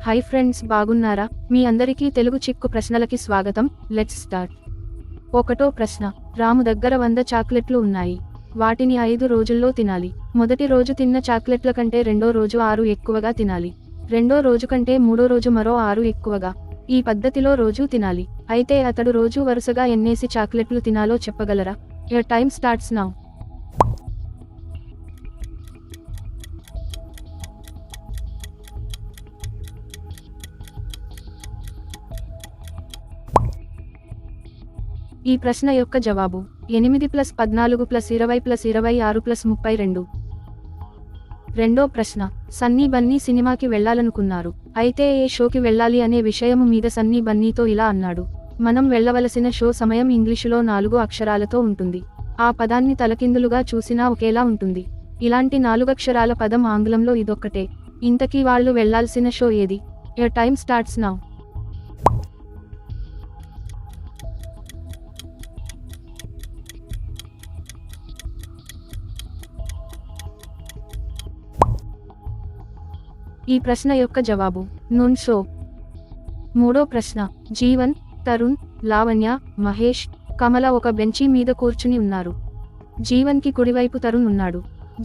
Hi friends, బాగున్నారా? మీ అందరికీ తెలుగు చిక్కు ప్రశ్నలకి స్వాగతం. Let's start. ఒకటో ప్రశ్న. రాము దగ్గర 100 చాక్లెట్లు ఉన్నాయి. వాటిని 5 రోజుల్లో తినాలి. మొదటి రోజు తిన్న చాక్లెట్ల కంటే రెండో రోజు 6 ఎక్కువగా తినాలి. రెండో రోజు కంటే మూడో రోజు మరో 6 ఎక్కువగా. ఈ పద్ధతిలో రోజూ తినాలి. అయితే అతడు రోజూ వరుసగా ఎన్నేసి చాక్లెట్లు తినాలో చెప్పగలరా? Your time starts now. ఈ ప్రశ్న యొక్క జవాబు 8 + 14 + 20 + 26 + 32. రెండో ప్రశ్న. సన్నీ బన్నీ సినిమాకి వెళ్లాలనుకున్నారు. అయితే ఏ షోకి వెళ్ళాలి అనే విషయము మీద సన్నీ బన్నీతో ఇలా అన్నాడు. మనం వెళ్ళవలసిన షో సమయం ఇంగ్లీషులో 4 అక్షరాలతో ఉంటుంది. ఆ పదాన్ని తలకిందులుగా చూసినా ఒకేలా ఉంటుంది. ఇలాంటి 4 అక్షరాల పదం ఆంగ్లంలో ఇదొక్కటే. ఇంతకీ వాళ్ళు వెళ్లాల్సిన షో ఏది? Your time starts now. ఈ ప్రశ్న యొక్క జవాబు నూన్ షో. మూడో ప్రశ్న. జీవన్, తరుణ్, లావణ్య, మహేష్, కమల ఒక బెంచీ మీద కూర్చుని ఉన్నారు. జీవన్కి కుడివైపు తరుణ్ ఉన్నాడు.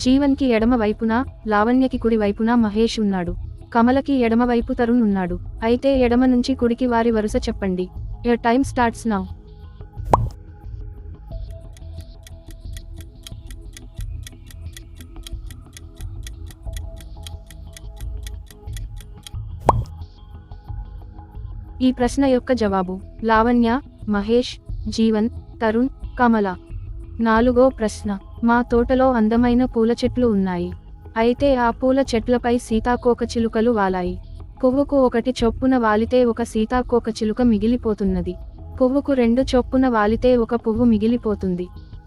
జీవన్కి ఎడమ వైపున, లావణ్యకి కుడి వైపున మహేష్ ఉన్నాడు. కమలకి ఎడమవైపు తరుణ్ ఉన్నాడు. అయితే ఎడమ నుంచి కుడికి వారి వరుస చెప్పండి. Your time starts now. ఈ ప్రశ్న యొక్క జవాబు లావణ్య, మహేష్, జీవన్, తరుణ్, కమల. నాలుగో ప్రశ్న. మా తోటలో అందమైన పూల చెట్లు ఉన్నాయి. అయితే ఆ పూల చెట్లపై సీతాకోకచిలుకలు వాలాయి. పువ్వుకు 1 చొప్పున వాలితే ఒక సీతాకోకచిలుక మిగిలిపోతున్నది. పువ్వుకు 2 చొప్పున వాలితే ఒక పువ్వు మిగిలిపోతుంది.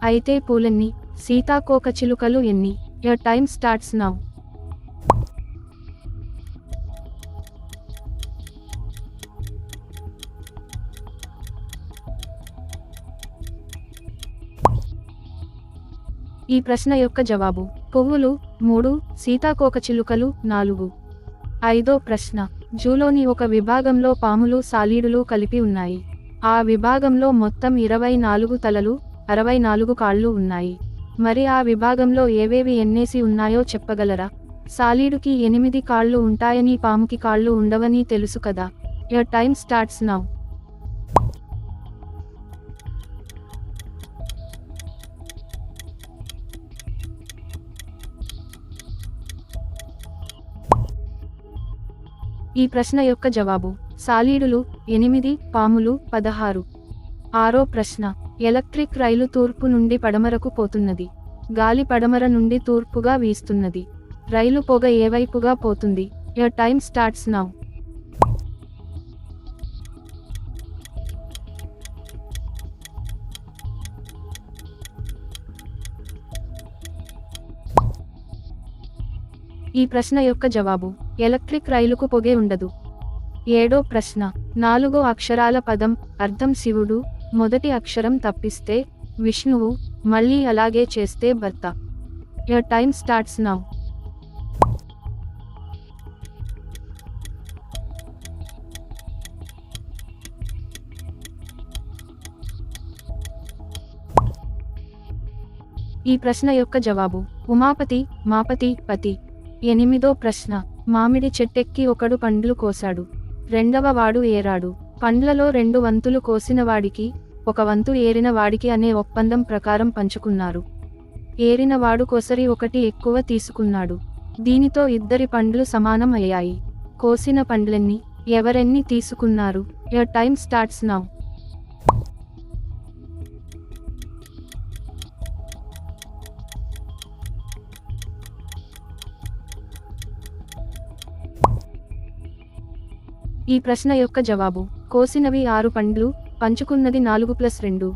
అయితే పూలెన్ని, సీతాకోకచిలుకలు ఎన్ని? Your time starts now. ఈ ప్రశ్న యొక్క జవాబు పువ్వులు 3, సీతాకోకచిలుకలు 4. ఐదో ప్రశ్న. జూలోని ఒక విభాగంలో పాములు సాలీడులు కలిపి ఉన్నాయి. ఆ విభాగంలో మొత్తం 24 తలలు, 64 కాళ్ళు ఉన్నాయి. మరి ఆ విభాగంలో ఏవేవి ఎన్నేసి ఉన్నాయో చెప్పగలరా? సాలీడుకి 8 కాళ్ళు ఉంటాయని, పాముకి కాళ్ళు ఉండవని తెలుసు కదా. Your time starts now. ఈ ప్రశ్న యొక్క జవాబు సాలీడులు 8, పాములు 16. ఆరో ప్రశ్న. ఎలక్ట్రిక్ రైలు తూర్పు నుండి పడమరకు పోతున్నది. గాలి పడమర నుండి తూర్పుగా వీస్తున్నది. రైలు పొగ ఏ వైపుగా పోతుంది? Your time starts now. ఈ ప్రశ్న యొక్క జవాబు ఎలక్ట్రిక్ రైలుకు పొగే ఉండదు. ఏడో ప్రశ్న. 4 అక్షరాల పదం, అర్థం శివుడు, మొదటి అక్షరం తప్పిస్తే విష్ణువు, మళ్ళీ అలాగే చేస్తే భర్త. Your time starts now. ఈ ప్రశ్న యొక్క జవాబు ఉమాపతి, మాపతి, పతి. ఎనిమిదో ప్రశ్న. మామిడి చెట్టెక్కి ఒకడు పండ్లు కోశాడు. రెండవ వాడు ఏరాడు. పండ్లలో 2 వంతులు కోసిన వాడికి, 1 వంతు ఏరిన వాడికి అనే ఒప్పందం ప్రకారం పంచుకున్నారు. ఏరిన వాడు కొసరి 1 ఎక్కువ తీసుకున్నాడు. దీనితో ఇద్దరి పండ్లు సమానం అయ్యాయి. కోసిన పండ్లెన్ని, ఎవరెన్ని తీసుకున్నారు? Your time starts now. ఈ ప్రశ్న యొక్క జవాబు కోసినవి 6 పండ్లు, పంచుకున్నది 4 + 2,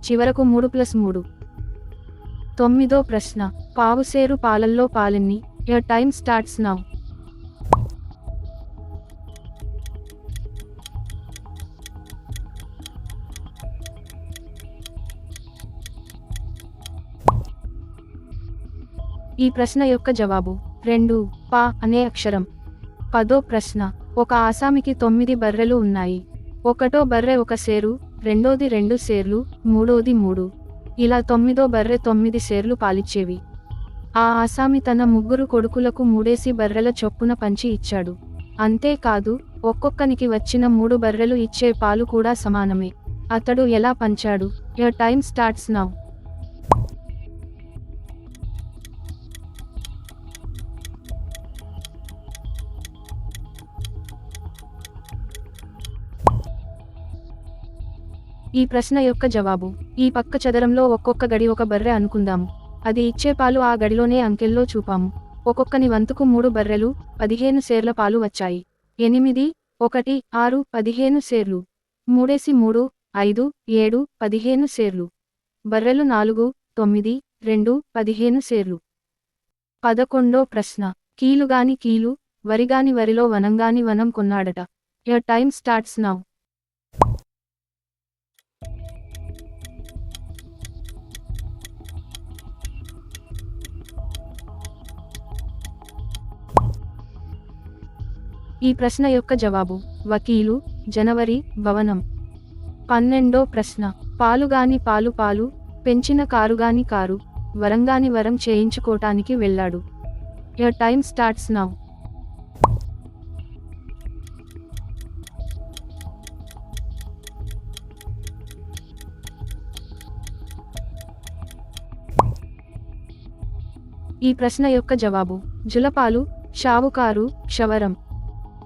చివరకు 3 + 3. తొమ్మిదో ప్రశ్న. పావుసేరు పాలల్లో పాలెన్ని? Your time starts now. ఈ ప్రశ్న యొక్క జవాబు 2, పా అనే అక్షరం. 10వ ప్రశ్న. ఒక ఆసామికి 9 బర్రెలు ఉన్నాయి. ఒకటో బర్రె 1 సేరు, రెండోది 2 సేర్లు, మూడోది 3. ఇలా 9వ బర్రె 9 సేర్లు పాలిచ్చేవి. ఆ ఆసామి తన 3 కొడుకులకు 3 బర్రెల చొప్పున పంచి ఇచ్చాడు. అంతేకాదు ఒక్కొక్కనికి వచ్చిన 3 బర్రెలు ఇచ్చే పాలు కూడా సమానమే. అతడు ఎలా పంచాడు? Your time starts now. ఈ ప్రశ్న యొక్క జవాబు: ఈ పక్క చదరంలో ఒక్కొక్క గడి ఒక బర్రె అనుకుందాము. అది ఇచ్చే పాలు ఆ గడిలోనే అంకెల్లో చూపాము. ఒక్కొక్కని వంతుకు 3 బర్రెలు, 15 సేర్ల పాలు వచ్చాయి. 8, 1, 6, 15 సేర్లు. 3 5, 7, 15 సేర్లు. బర్రెలు 4, 9, 2, 15 సేర్లు. 11వ ప్రశ్న: కీలుగాని కీలు, వరిగాని వరిలో వనంగాని వనం కొన్నాడట. Your time starts now. ఈ ప్రశ్న యొక్క జవాబు: వకీలు, జనవరి, భవనం. 12వ ప్రశ్న: పాలుగాని పాలు పాలు, పెంచిన కారుగాని కారు, వరంగాని వరం చేయించుకోటానికి వెళ్ళాడు. Your time starts now. ఈ ప్రశ్న యొక్క జవాబు: జులపాలు, షావుకారు, క్షవరం.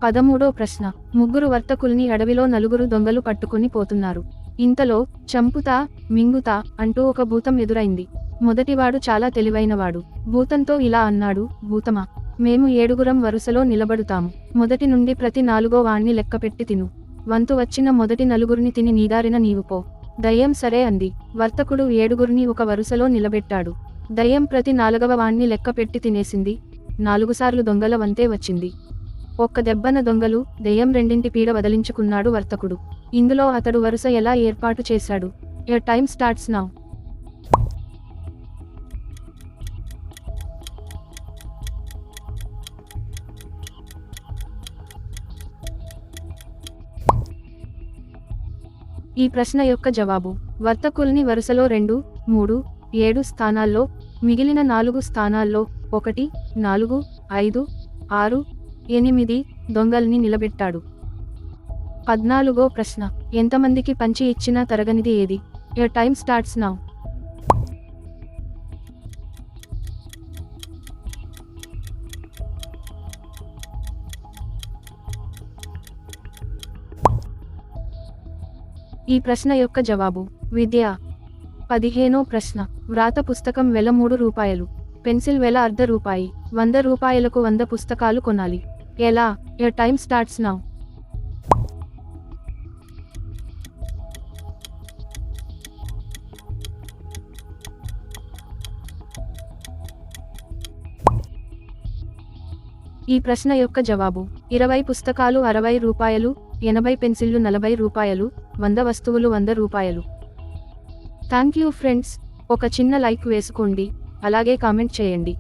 13వ ప్రశ్న: 3 వర్తకుల్ని అడవిలో 4 దొంగలు పట్టుకుని పోతున్నారు. ఇంతలో చంపుతా, మింగుతా అంటూ ఒక భూతం ఎదురైంది. మొదటివాడు చాలా తెలివైనవాడు. భూతంతో ఇలా అన్నాడు: భూతమా, మేము 7 వరుసలో నిలబడుతాము. మొదటి నుండి ప్రతి 4వ వాణ్ణి లెక్కపెట్టి తిను. వంతు వచ్చిన మొదటి 4 తిని నీదారిన నీవు పో. దయ్యం సరే అంది. వర్తకుడు 7 ఒక వరుసలో నిలబెట్టాడు. దయ్యం ప్రతి 4వ వాణ్ణి లెక్కపెట్టి తినేసింది. 4 సార్లు దొంగల వంతే వచ్చింది. ఒక్క దెబ్బన దొంగలు, దెయ్యం రెండింటి పీడ వదిలించుకున్నాడు వర్తకుడు. ఇందులో అతడు వరుస ఎలా ఏర్పాటు చేశాడు? Your time starts now. ఈ ప్రశ్న యొక్క జవాబు: వర్తకుల్ని వరుసలో 2, 3, 7 స్థానాల్లో, మిగిలిన 4 స్థానాల్లో 1, 4, 5, 6, 8 దొంగల్ని నిలబెట్టాడు. 14వ ప్రశ్న: ఎంతమందికి పంచి ఇచ్చినా తరగనిది ఏది? Your time starts now. ఈ ప్రశ్న యొక్క జవాబు: విద్య. 15వ ప్రశ్న: వ్రాత పుస్తకం వెల 3 రూపాయలు, పెన్సిల్ వెల ₹1. 100 రూపాయలకు 100 పుస్తకాలు కొనాలి. ఎలా? Your time starts now. ఈ ప్రశ్న యొక్క జవాబు: 20 పుస్తకాలు ₹60, 80 పెన్సిళ్లు ₹40, 100 వస్తువులు ₹100. Thank you friends. ఒక చిన్న లైక్ వేసుకోండి, అలాగే కామెంట్ చేయండి.